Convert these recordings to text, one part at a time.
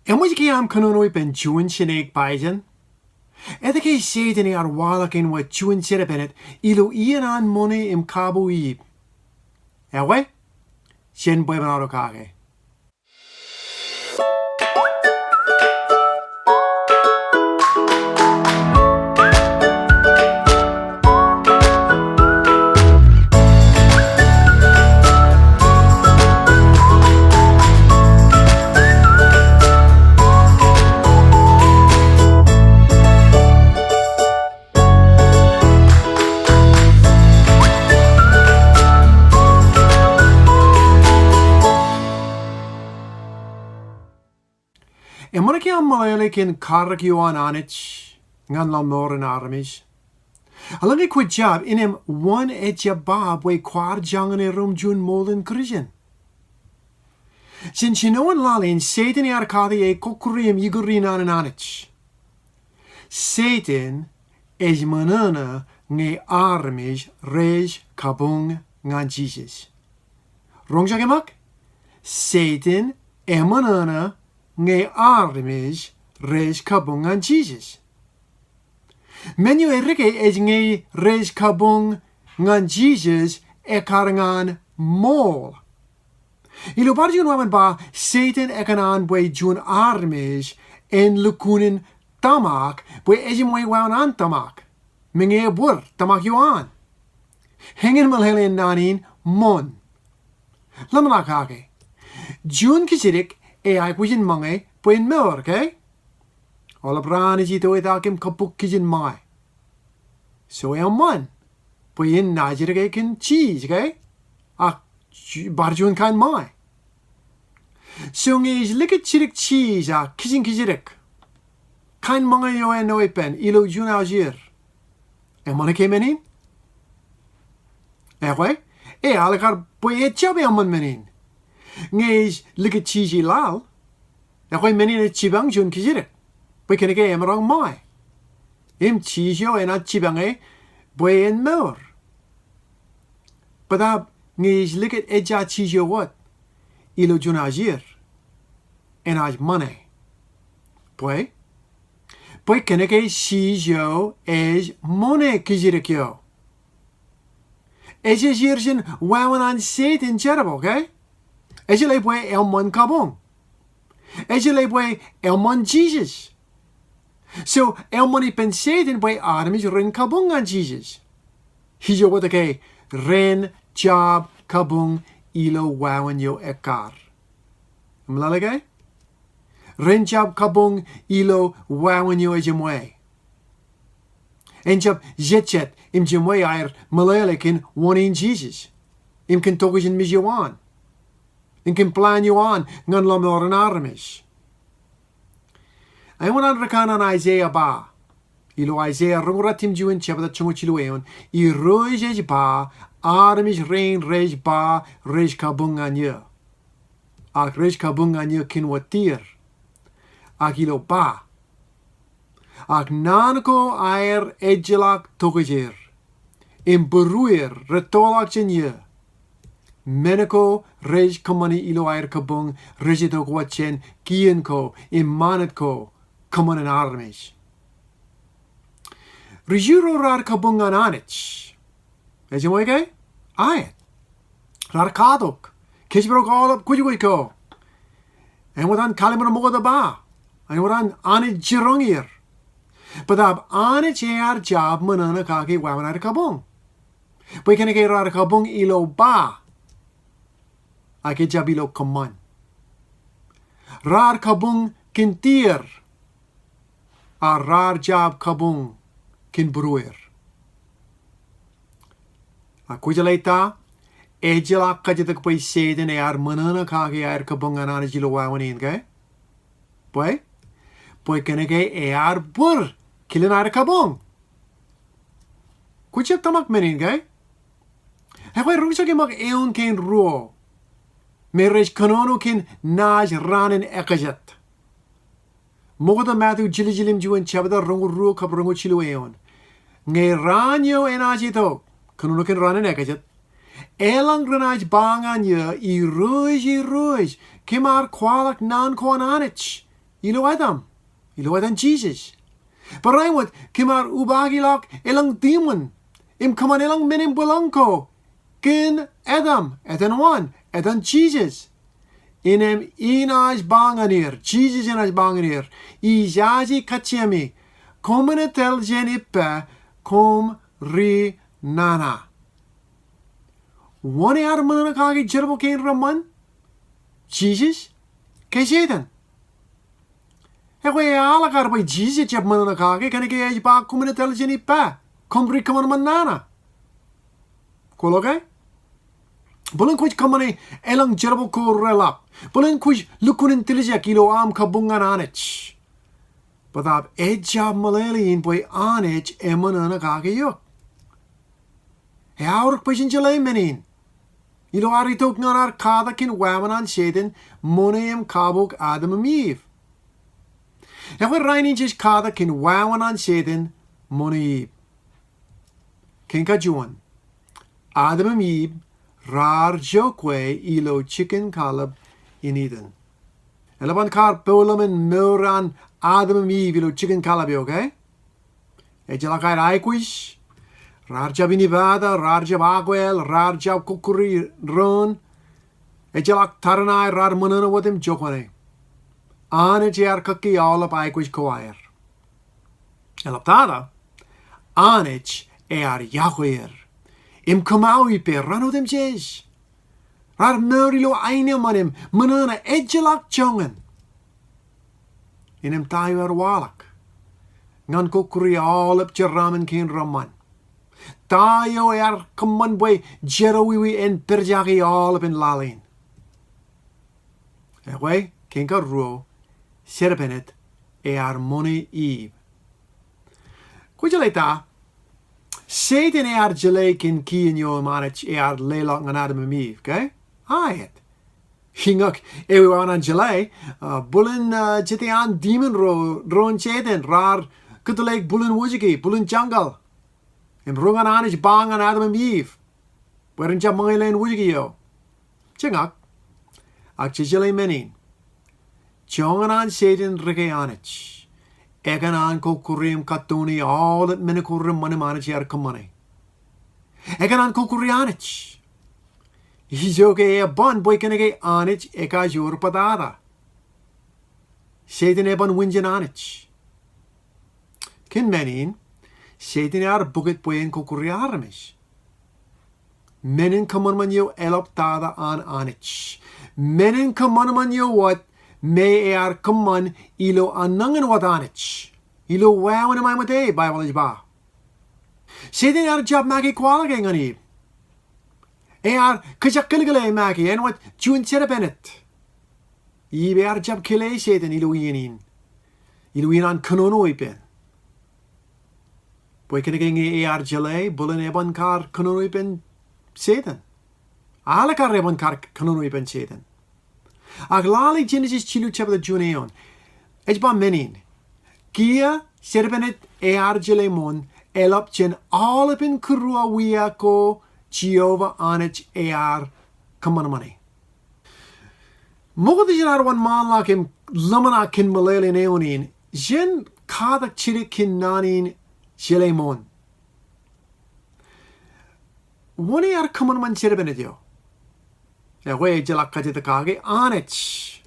Ãinwõt ki am kõnõnõ ben juin sineek baijan. Edda ke Jetan ar walak Ãinwõt juin sire benet ilo ian an mone im cabo ib. Ewe? Sien bweban aro kage. En moet ik aan Malelijk in Kargio aan Anij, ngan lam noren armis. Alleen ik kwit job in hem one ejjelok we kwar jangen in room jun molen krijen. Sinds je nou een lalin Jetan arkadi e kokurium igurin aan Anij. Jetan is mõnõnõ nge armis rej kabung ngan Jesus. Rongjagemak? Jetan e mõnõnõ nge armis rej kabung ngan Jesus. Menu erike is nge rej kabung ngan Jesus karangan mol. Ilo barjun waman ba Jetan kanan bwe jun armis en lukunin tamak bwe ejimwe wawan an tamak. Menge bur tamak yuan. Hengen malhelen nanin mon. Lamanak hake. Jun kisirik ai kwijin mange bwen meur, okay? Alle brane ji to edakim kapook kijin mai. So man. Bwen najirike kin cheese, okay? Barjun kan mai. So is liket chirik cheese kijin kijirik. Kan mange yo en no pen ilo jun algier. En man ke menin? Ewe? Alekar bwen chabe man menin. Ngees liket cheesy lal. Ewe menin et chibang jun kijirik. Bwe keneke emerang mai. Cheese yo en at chibange bwen meur. Badab ngees liket edja cheese yo wat. Ilo jun algier. En aj mone. Bwe? Bwe keneke cheese yo es mone kijirik yo. Ejjelok wãween aan Jetan jerbo, okay? Ejjelok bwe elman kabong. Ejjelok bwe elman Jesus. So elman pen Jetan bwe armis ren kabong aan Jesus. Hijo wat okay? Ren job kabong ilo wãween yo ekar. Mlalage? Ren job kabong ilo wãween yo ejimwe. En job jetjet im jimwe air malalik in wãween Jesus. Im kan togijin mis yoan. In kan plan yoan ngan lam noren armis. I want to rekan an Isaiah ba. Ilo Isaiah rungratim juin chapter chunguchilueon. I rojes ba armis rein rej ba rej kabung anya. Ak rej kabung anya kin watir. Ak ilo ba. Ak nanko air ejjelok togejer. In beroer retolak jenje. Meneko rej komani ilo air kabung rejitok watchen kienko in manetko komon en armis. Rejuro rar kabung an Anij. Weet je mooi ge? Ayet. Rar katak. Kishbrok aolep kujiko. En wat an kalimar mogoda ba. En wat an Anij jerongier. Badab Anij ar job mõnõnõ kage wãween ar kabung. Bwe keneke rar kabung ilo ba. Ake job ilo kõmanman. Rar kabung kin tier. A rar job kabung kin broer. A kujaleta ejjelok kajetak bwe Jetan ar mõnõnõ kage ar kabung an Anij ilo wãween in ge. Bwe? Bwe keneke ar bur kilin ar kabung. Kuchak tamak menin ge. Hekwe rungsake mak eon ken ruo. Merej kõnõnõ ken naj ranen ekajat. Mogoda Matthew jilijilim juan chabada rungu ruo kap rungu chilu eon. Nge ranyo enajito. Kõnõnõ ken ranen ekajat. Elang ranaj bangan ye i ruj. Kemar kwalak nan kwan Anij. ilo Adam Jesus. But Ãinwõt kimar ubagilok elang demon. Im kaman elang menim bulangko. Kin Adam, Ãinwõt, edan Jesus. Inem inaj banganir, Jesus inaj banganir. Ijaji kachemi. Komenetel jen ippaer, kom ri nana. One ar mõnõnõ kage jerbo kein raman? Jesus? Ke Jetan? Ego e ala kar by Jesus jab mõnõnõ kage, kan ke ej ba komenetel jen ippaer, kom ri kõmanman nana. Cool, okay? Bulan kuj kamane elang jerbo ko relap. Bulan kuj lukun intelligent ilo am kabungan Anij. Badab ejjab maleliin boy Anij mõnõnõ kage yok. E auruk pashin jelã menin. Ilo aritok nanar kadakin wãween Jetan mone kapook Adam Eve. Ewe reinin just kadakin wãween Jetan mone. Kinka juan. Adam Eve rar jokwe ilo chicken kalab in Eden. Elaban kar bolamen muran Adam Eve ilo chicken kalab okay? Ejjelok aikwish. Rarjab inibada, rarjab agwel, rarjab kukuri ron. Ejjelok taranai rar mõnõnõ wadim jokwane. Anij kaki aolep aikwish koaer. Elap tada. Anij Yahweh. Im kamau ippaer ranodem jes. Rar mörilo aine manim mõnõnõ ejjelok jongen. Inem tayo walak. Ngan kukuri aolep jeramen kin raman. Tayo kaman boy jerowiwi en perjagi aolep en lalin. Ewe kinka ruo serpenet moni Eve. Kujaleta. Jetan jelã kin kien yo manach lelok ngan Adam Eve, okay? Ayet. Hingak ewe wan jelã bulan Jetan demon ron Jetan rar kutulek bulan wujiki bulan jungle. Em rungan Anij bang an Adam Eve. Werin jab mangilen wujiki yo. Chingak. Ak jelã menin. Jongan an Jetan rike Anij. Eganan ko kurim katuni aolep menekurim manim Anij kamane. Eganan ko kuri Anij. Ijoke ban boy kenege Anij eka jur padada. Jetan eban winjan Anij. Kin menin, Jetan buget boyen ko kuri armish. Menin kõmanman yo elop tada an Anij. Menin kõmanman yo what? Me kõman ilo anangan wat Anij. Ilo wãween Ãinwõt Bible is ba. Jetan jab magi kwalage ngani. Kajakilgale magi en wat jun benet. Ibe jab kile Jetan ilo yenin. Ilo yenan kõnõnõ ipen. Boy kenege jelã bulan eban kar kõnõnõ ipen Jetan. Ala kar eban kar kõnõnõ ipen Jetan. Aglali Genesis chilu chapter juneon. Ejba menin. Gia serbenet jelã mon elop jen aolep kurua wia ko Jehovah Anij kõmanman. Mogod jen wan man lakim lamana kin malele neonin. Jen kadak chirik kin nanin jelã mon. Wani kõmanman serbenet yo. Ewe ejjelok kajeta kage Anij.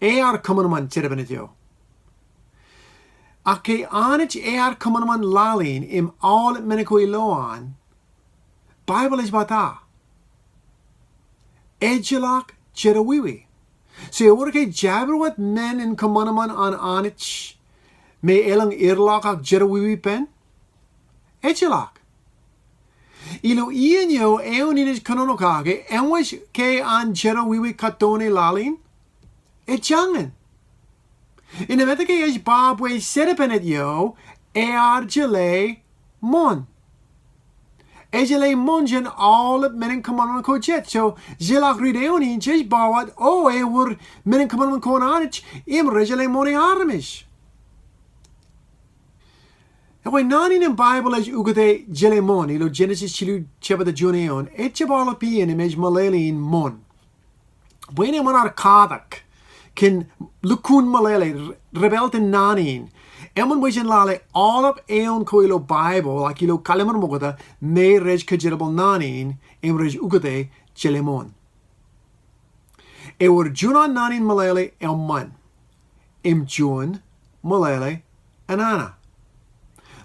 kõmanman serbenet yo. Ake Anij kõmanman lalin im aolep meneko iloan. Bible is bata. Ejjelok jerowiwi. So orke jabberwat men in kõmanman an Anij. Me elang irlok ak jerowiwi pen. Ejjelok. Ilo yo eoninij kõnõnõ kage enwish ke an jerowiwi katone lalin. Jangen. In de wette ke babwe serpenet yo jelã mon. Jelã mon jen aolep menen kõmanman ko jet. So jelak rideonin jes bawat wur menen kõmanman ko Anij im jelã moni armish. Ewe nanin in Bible is ugate jelã mon ilo Genesis chilu chapter juneon etjabalapian image malelin mon. Bwene manar katak kin lukun malele rebel ten nanin. Emon wishin lale aolep eon ko ilo Bible like ilo kalimar mogada me rej kajerbale nanin em rej ugade jelemon. Ewur junan nanin malele elman. Em jun malele anana.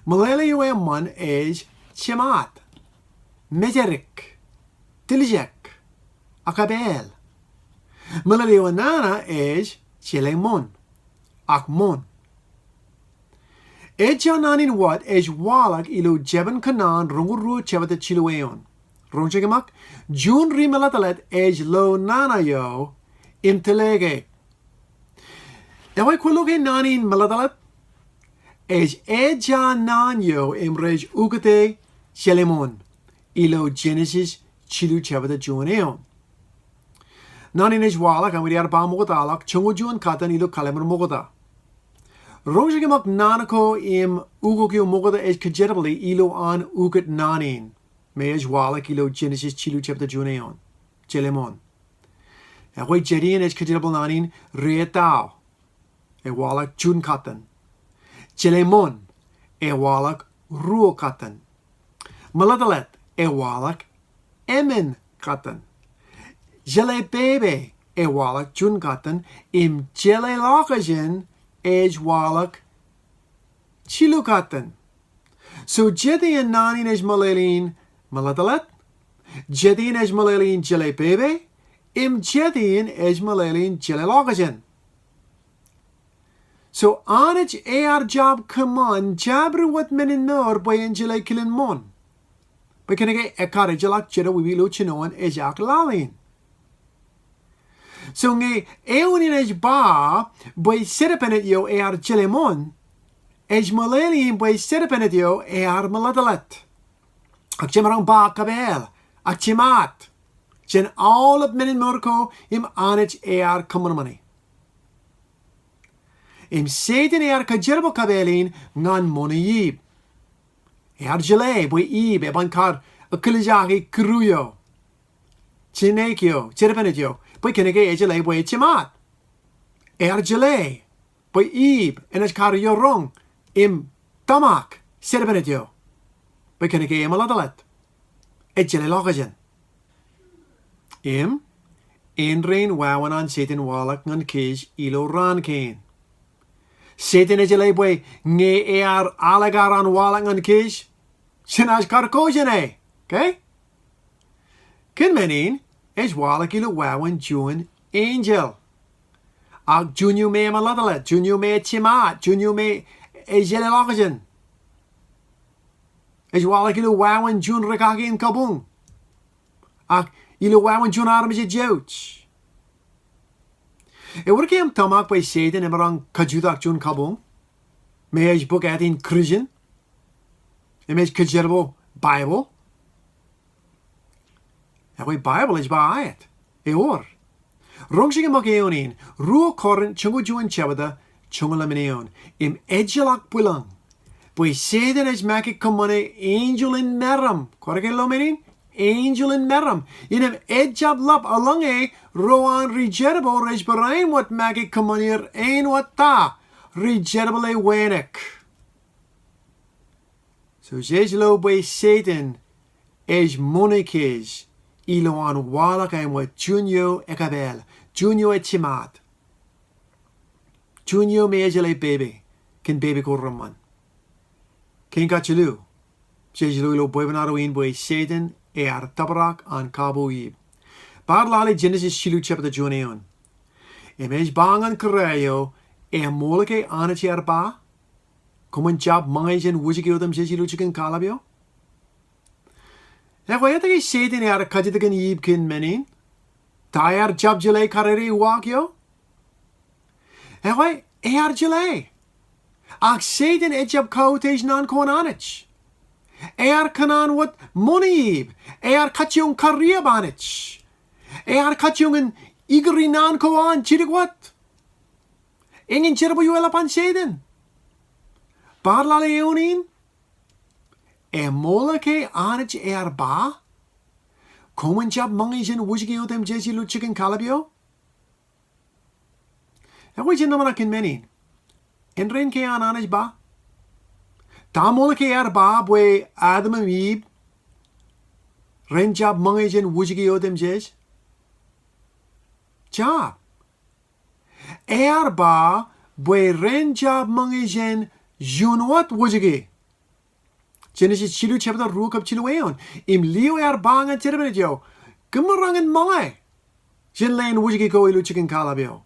Malele yu elman is chemat. Mejerik. Tilijek. Akabel. Malele yu anana is jelemon. Akmon. Ejjelnanin wat is walak ilo jeben kanan runguru chevata chilueon. Rongchegemak, jun rimelatalet is lo nana yo im telege. Ewa kwiloge nanin melatalet is ejjanan yo im rej ugate shelemon ilo Genesis chilu chevata juaneon. Nanin is walak and we are ba mogotalak chungu juan katan ilo kalemer mogota. Rongchegemak nanako im ugokyo mogoda is kajerbale ilo an ugat nanin. Me is walak ilo Genesis chilu chapter juneon. Jelemon. Ewa jerian is kajerbale nanin reetao. E walak jun katan. Jelemon. E walak ruo katan. Maladalet. E walak emen katan. Jelebebe. E walak jun katan. Im jelelakajen. Ej walak chilukatan. So Jetan nanin is malelin maladalet. Jetan is malelin jelebebe. Im Jetan is malelin jelelagajen. So Anij job command jabru wat menin nor by jele kilin mon. Bekenege ekar ejjelok jerowiwi lo chinoan ejak lalin. So nge eonin is ba by serapenet yo jelemon is malelin by serapenet yo maladalet. Ak jemarang ba kabel. Ak jemat. Jen aolep menin morko im Anij kõmanman. Im Jetan kajerbale kabelin ngan moni. Jele by eban kar akilijagi kruyo. Chinekyo serapenet yo. By kenege ejjelok by chemat. Jele by en es kar yo rong im tamak serapenet yo. By kenege maladalet. Ejjelok. Im inrein wãween an Jetan walak ngan kij ilo ran kain. Jetan ejjelok by nge alagar an walak ngan kij. Sinas kar kojene. Okay? Kin menin is walak ilo wãween jun angel. Ak junyu me maladalet, junyu me chemat, junyu me ejjelok. Is walak ilo wãween jun rekagi in kabung. Ak ilo wãween jun armije jouch. E wurke am tamak by Jetan emarang kajudak jun kabung. Me is book at in Christian. Em is kajerbale Bible. Ewa Bible is ba ayat. Eor. Rongchegemak eonin. Ruo korin chungu juan chevada chungu lamineon. Im ejjelok bulang. By Jetan is makik kõmanman angel in meram. Korake lo menin? Angel in meram. In em ejjab lap alange roan rejerbale rej Ãinwõt makik kõmanman Ãinwõt ta. Rejerbale wenek. So jejlo by Jetan is monikij. Ilo an walak Ãinwõt junyo ekabel. Junyo chemat. Junyo me ejjelok baby. Kin baby ko raman. Kin gachelu. Jejlo ilo boibanaro by Jetan tabarak an kapook. Bar lali Genesis chilu chapter juneon. Image bang an karayo molake Anij ba. Kuman job mangajen wujike udam jejlo chicken kalabyo. Ewa yatake Jetan kajitakan yib kin menin. Tayar job jele kareri wakyo. Ewa jele. Ak Jetan ejjab kautage nan kon Anij. Kanan wat moni. Katyong karriya Anij. Katyong igri nan ko an chirig wat. Ingen chirabo yu elapan Jetan. Barlale eonin. Molake Anij ba. Komen jab mangajen wujige udem jejilo chicken kalabyo. Ãinwõt jin naman akin menin. En ren ke an Anij ba? Tamol ke ba bwe Adam and Eve. Ren jab mange jin wujigi odem jes. Jab. Ba bwe ren jab mange jin junwat wujigi. Genesis chilu chapter rook up chilu eon. Im leo ba ngan terminate yo. Gumarangan mange. Jin len wujigi ko ilu chicken kalabio.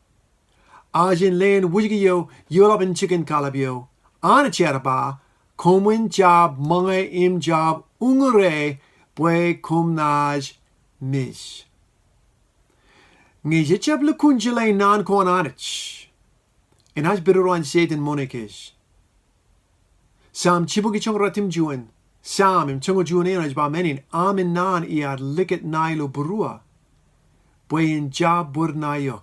Ajin len wujigi yo yolabin chicken kalabio. Anij ba komwin job mange im job ungure bwe kumnaj mish. Ngi jab le kunjile nan kon Anij. En haj biruan Jetan monekish. Sam chibugi chong ratim juan. Sam im chongo juan Anij ba menin amin nan iar liket nailo burua. Bwe in job bur nayo.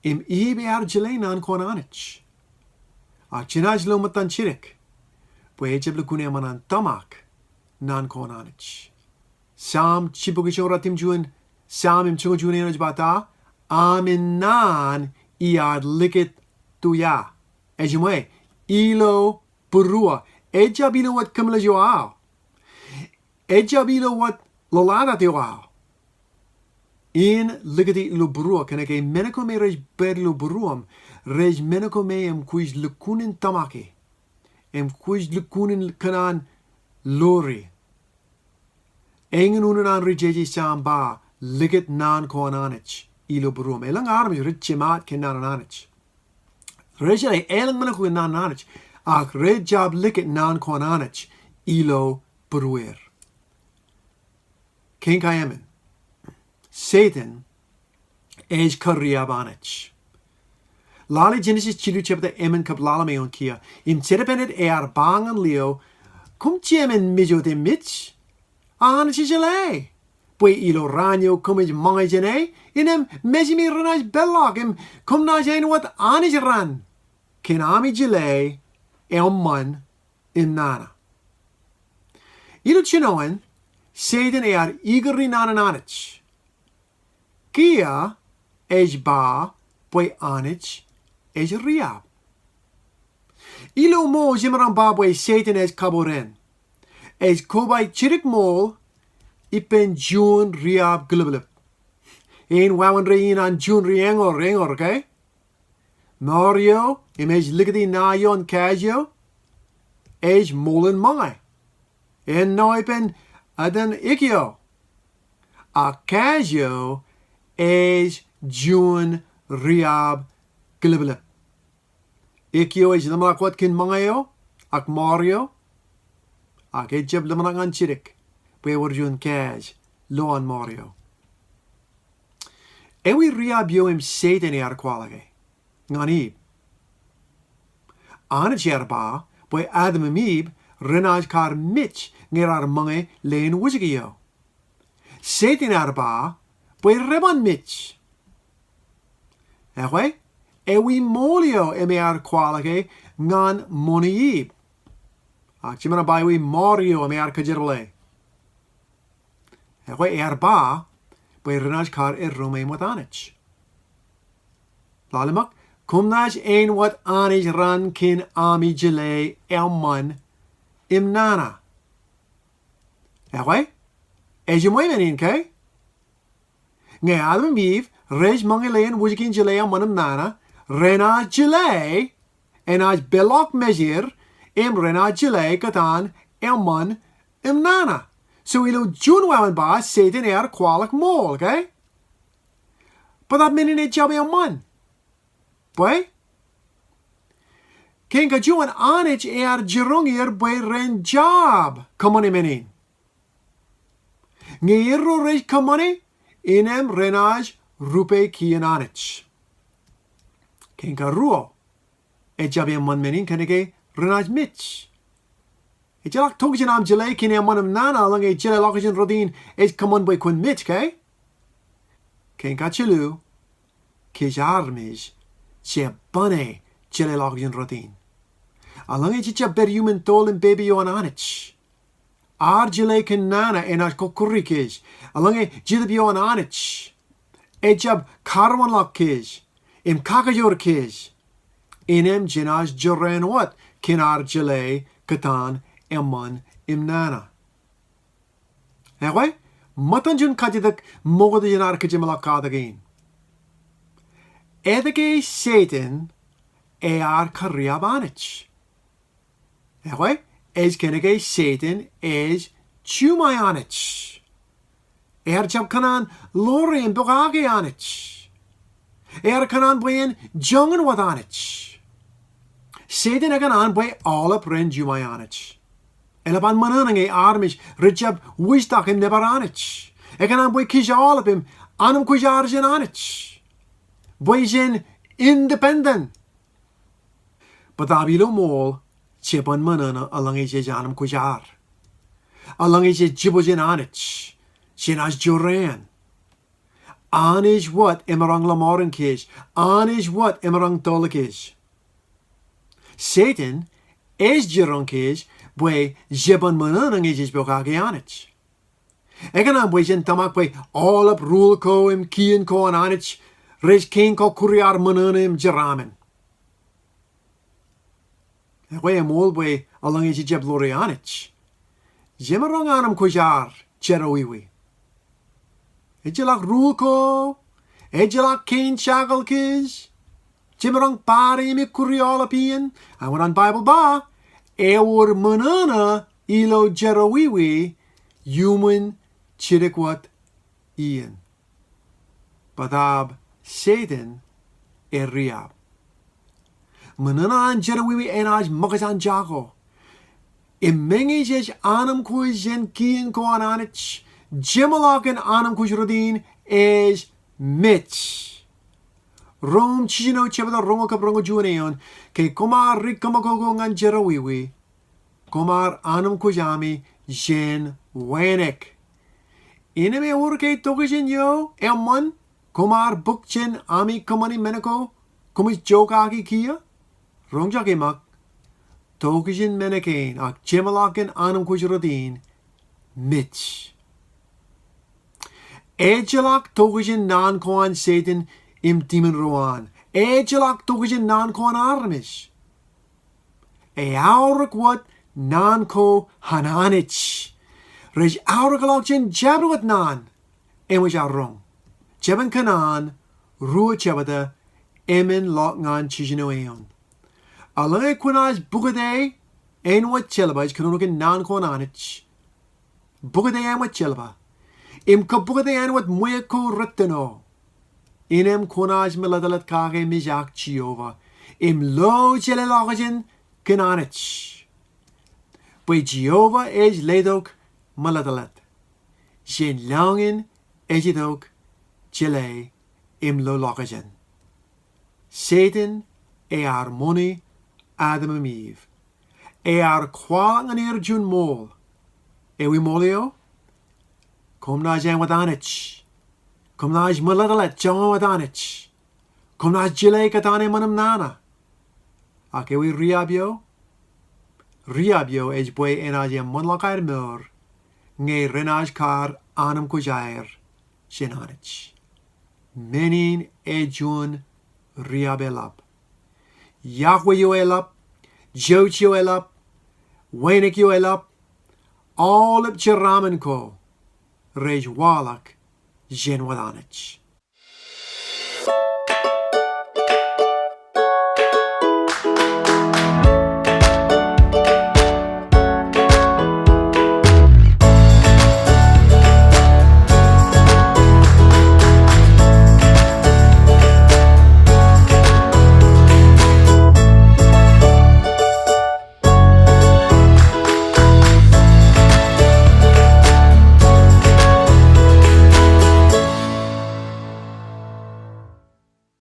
Im ibe jile nan kon Anij. Chinaj lo matan chirik. Bwe jab le kune manan tamak nan kon Anij. Sam chibugi chong ratim juan. Sam im chongo juan Anij ba ta. Amin nan iar liket tuya. Ejimwe. Ilo burua. Ejabilo wat kamla joao. Ejabilo wat lolada joao. In ligati lo burua. Kanake menako me rej ber lo buruam. Rej menako me em kuis lukunin tamake. Em kuis lukunin kanan loore. Engen unan rejeji samba. Ligat nan kon Anij. Ilo buruam. Elang armi richimat ken nan Anij. Rejale elang manako nan Anij. Ak rejab ligat nan kon Anij. Ilo buruer. Ken kayemen. Jetan kariab Anij. Lali Genesis chilu chapter emen kap lalameon kia. Im terepenet bangan leo. Kum jemen mijo de mitch. Anij jelã. Bwe ilo ranyo kumij mange jene. Inem mejimi ranaj bellog. Im kum na Ãinwõt Anij ran. Ken ami jelã. Man in nana. Ilo chinoen. Jetan igeri nanan Anij. Kia ba bwe Anij riab. Ilo mo jimran ba bwe Jetan kaboren. Kobai chirik mol ipen jun riab glublip. Een wãween rein an jun riengor, okay? Mario imej likati na yon kajyo. Molen mai. En no ipen adan ikyo. A kajyo jun riab glibble. Ikyo namalak wat kin mangayo. Ak Mario. Ak ejab namalak an chirik. Bwe war jun kaj. Lo an Mario. Ewi riab yo im Jetan kwalage. Nganib. Anij ba. Bwe Adam and Eve. Renaj kar mitch. Ngerar mange leen wujigiyo. Jetan ba. Bwe reban mitch. Ewe, ewi molio kwalage ngan moni. Chimana ba ewi Mario kajerbale. Ewe ba, bwe renaj kar rome wat Anij. Lalimak, kumnaj Ãinwõt Anij ran kin ami jelã man im nana. Ewe, ejimoy menin kay? Nge Adam and Eve, rej mange leen wujikin jelã manam nana, rena jelã, en belok measure, rena jelã katan, man im nana. So ilo jun wãween ba, Jetan kwalak mol, okay? But that meaning jab man. Boy? Ken ka juan Anij jerongir boy ren job. Kamoni menin. Ngiro rej kamoni, inem renaj rupe kian Anij. Ken ka ruo. Jab man menin kanege renaj mitch. Ejjelok togjen am jelã kin manam nana lang ejjelok rodin kamon boy kun mitch, kay? Ken ka chilu. Kejarmij. Je bane jelelok rodin. Alang chicha beryumen tolen baby yo an Anij. Jelã kin nana en kokurikij. Alang jilib yo an Anij. Ejab karwan lok kij. im kakajor kish. Inem jinas Ãinwõt kinar jelã Jetan emman im nana. Ewe, matan jun kajedak mogod jinar kajimala kadagin. Edage Jetan kariab Anij. Ewe, kenege Jetan chumai Anij. Jab kanan loore in bogage Anij. Kanan boyen jongen wat Anij. Jetan kanan boy aolep ren jumai Anij. Elaban mõnõnõ armish rijab wistak im nebar Anij. Kanan boy kij aolep im anam kujar jen Anij. Boy jen independent. Badabilo mol chepan mõnõnõ alang janam kujar. Alang jibo jen Anij. Jenas joran. Ãinwõt emerang lamoren kish. Ãinwõt emerang tolakish. Jetan jeron kish boy jeban mõnõnõ bokage Anij. Kanan boy jen tamak boy aolep rule ko im kien ko an Anij. Rej ken ko kuriar mõnõnõ im jeramen. Boy mol boy alang jeb loore Anij. Jemerang anam kujar jerowiwi. Ejjelok rule ko. Ejjelok ken shagal kish. Jemerang pare mi kuriolapien. Awan Bible ba. Ewer mõnõnõ ilo jerowiwi. Human chidikwat ian. Badab Jetan riab. Mõnõnõ an jerowiwi enaj magasan jago. Immengi anam kuj jen kien ko an Anij. Jemalok en anam kuj rodin mitch. Rom chino chebada rongo kaprongo juaneon. Ke komar rikamagogo ngan jerowiwi. Komar anam kujami jen wenek. Ineme urke tokijen yo emman. Komar bukchen ami komani meneko. Kumis jokaki kia. Rongjake mak. Tokijen meneken ak jemalok en anam kuj rodin mitch. Ejjelok tokijen nan koan Jetan im dimen roan. Ejjelok tokijen nan koan armish. Aurek wat nan ko han Anij. Rej aurek alok jen jabruat nan. Emwij arrong. Jeban kanan ruwa jabada emen lok ngan chijino eon. Alangay kunaj bugade Ãinwõt jelabaj kanunukin nan koan Anij. Bugade Ãinwõt jelaba. Im kabugade Ãinwõt mueko ritteno. Inem kunaj meladalat kage mijak Jehovah. Im lo jelelagajen ken Anij. Boy Jehovah ledok meladalat. Jen langen ejjedok jelã im lo lagajen. Jetan moni Adam en Eve. Kwalang an jun mol. Ewi molio? Kom na jen wat Anij. Kom na meladalat jan wat Anij. Kom na jelã katane manam nana. Ak ewi riabio? Riabio boy enaj monlakair mur. Nge renaj kar anam kujair jen Anij. Menin jun riabelap. Yahweh yoelap. Joch yoelap. Wenek yoelap. Aolep jeramen ko. Rej walak jen wat Anij.